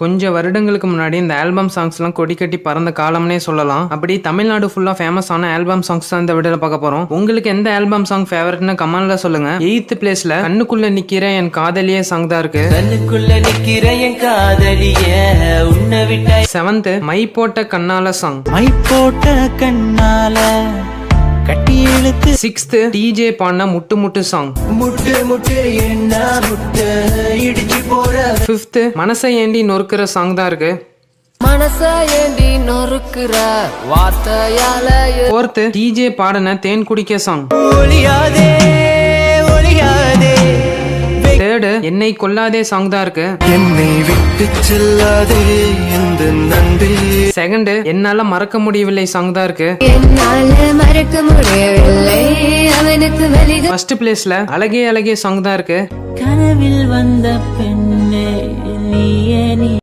கொஞ்சம் வருடங்களுக்கு முன்னாடி இந்த ஆல்பம் சாங்ஸ்லாம் கொடி கட்டி பறந்த காலம்னே சொல்லலாம். அப்படி தமிழ்நாடு ஃபுல்லா ஃபேமஸ் ஆன ஆல்பம் சாங்ஸ் தான் இந்த வீடியோல பார்க்க போறோம். உங்களுக்கு எந்த ஆல்பம் சாங் ஃபேவரட்னு கமெண்ட்ல சொல்லுங்க. 8th பிளேஸ்ல கண்ணுக்குள்ள நிக்கிற என் காதலியே சாங் தான் இருக்கு. கண்ணுக்குள்ள நிக்கிற என் காதலியே உன்னை விட்ட. 7th மை போட்ட கண்ணால சாங். மை போட்ட கண்ணால கட்டி இழுத்து. 6th டிஜே பாடின முட்டு முட்டு சாங். முட்டு முட்டு என்ன முட்டு இடிச்சு போற. 5th மனசை ஏண்டி நொறுக்கிற சாங் தான் இருக்கு. மனச ஏண்டி நொறுக்குற வார்த்தையால. 4th டிஜே பாடின தேன் குடிக்க சாங். ஒளியாதே ஒளியாதே. 3rd என்னை கொல்லாதே சாங் தான் இருக்கு. என்னை விட்டு செல்லாதே இந்த நன்றி. 2nd என்னால மறக்க முடியவில்லை சாங் தான் இருக்கு. என்னால மறக்க முடியவில்லை அவனுக்கு வலிக. 1st பிளேஸ்ல அழகே அழகே சாங் தான் இருக்கு. கனவில் வந்த பெண்ணே நீயே நீ.